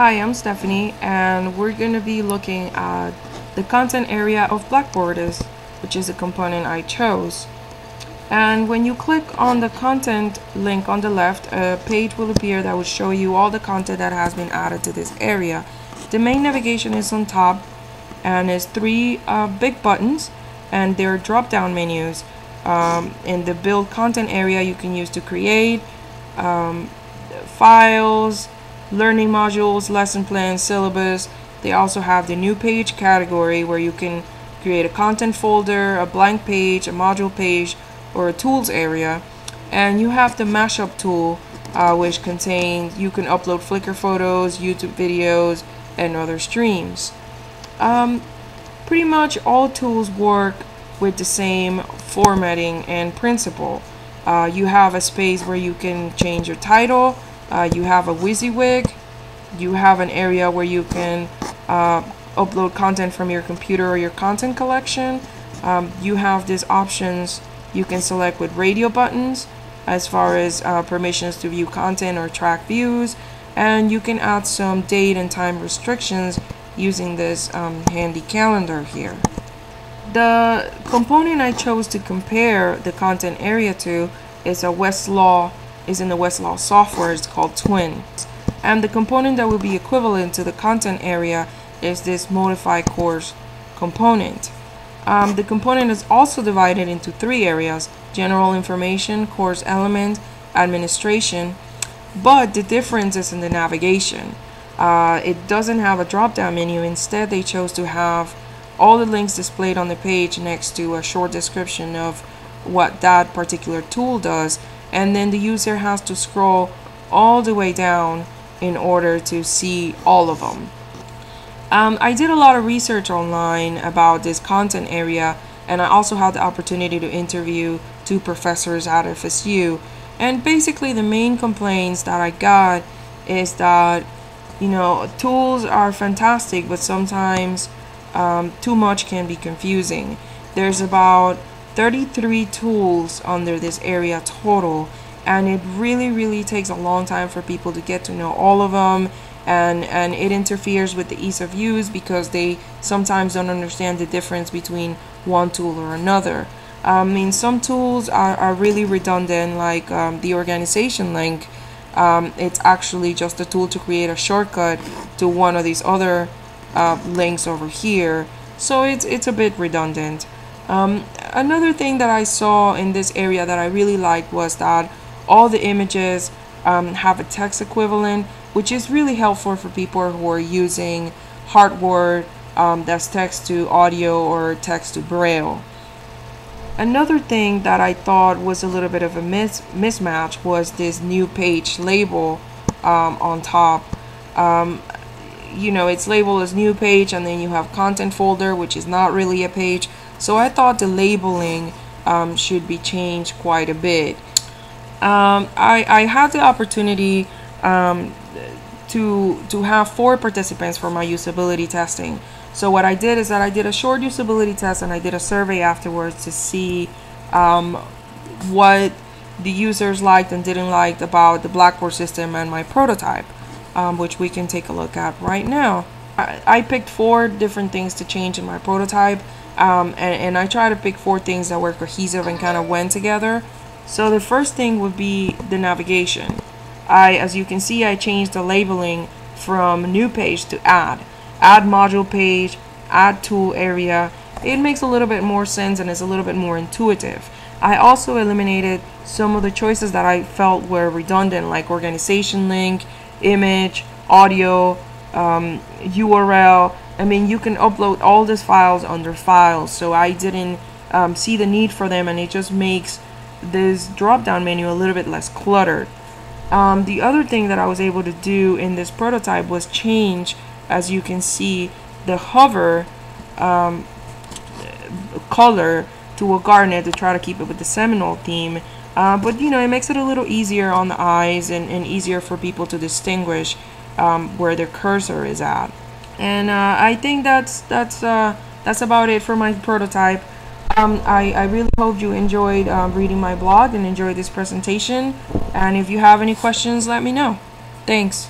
Hi, I'm Stephanie, and we're going to be looking at the content area of Blackboard, which is a component I chose. And when you click on the content link on the left, a page will appear that will show you all the content that has been added to this area. The main navigation is on top, and there's three big buttons, and they're drop-down menus. In the build content area, you can use to create files, learning modules, lesson plans, syllabus. They also have the new page category where you can create a content folder, a blank page, a module page, or a tools area. And you have the mashup tool, which contains, you can upload Flickr photos, YouTube videos, and other streams. Pretty much all tools work with the same formatting and principle. You have a space where you can change your title. You have a WYSIWYG. You have an area where you can upload content from your computer or your content collection. You have these options you can select with radio buttons as far as permissions to view content or track views, and you can add some date and time restrictions using this handy calendar here. The component I chose to compare the content area to is in the Westlaw software. It's called Twin, and the component that will be equivalent to the content area is this modify course component. The component is also divided into three areas: general information, course element, administration, but the difference is in the navigation. It doesn't have a drop-down menu. Instead, they chose to have all the links displayed on the page next to a short description of what that particular tool does, and then the user has to scroll all the way down in order to see all of them. I did a lot of research online about this content area, and I also had the opportunity to interview two professors at FSU, and basically the main complaints that I got is that, you know, tools are fantastic, but sometimes too much can be confusing. There's about 33 tools under this area total, and it really takes a long time for people to get to know all of them, and it interferes with the ease of use because they sometimes don't understand the difference between one tool or another. I mean, some tools are really redundant, like the organization link. It's actually just a tool to create a shortcut to one of these other links over here, so it's a bit redundant. Another thing that I saw in this area that I really liked was that all the images have a text equivalent, which is really helpful for people who are using hardware that's text to audio or text to braille. Another thing that I thought was a little bit of a mismatch was this new page label on top. You know, it's labeled as new page, and then you have content folder, which is not really a page. So I thought the labeling should be changed quite a bit. I had the opportunity to have 4 participants for my usability testing. So what I did is that I did a short usability test, and I did a survey afterwards to see what the users liked and didn't like about the Blackboard system and my prototype, which we can take a look at right now. I picked 4 different things to change in my prototype. And I try to pick 4 things that were cohesive and kind of went together. So the first thing would be the navigation. As you can see, I changed the labeling from new page to add module page, add tool area. It makes a little bit more sense and is a little bit more intuitive. I also eliminated some of the choices that I felt were redundant, like organization link, image, audio, URL. I mean, you can upload all these files under files, so I didn't see the need for them, and it just makes this drop-down menu a little bit less cluttered. The other thing that I was able to do in this prototype was change, as you can see, the hover color to a garnet to try to keep it with the Seminole theme. But you know, it makes it a little easier on the eyes and easier for people to distinguish where their cursor is at. And I think that's about it for my prototype. I really hope you enjoyed reading my blog and enjoyed this presentation. And if you have any questions, let me know. Thanks.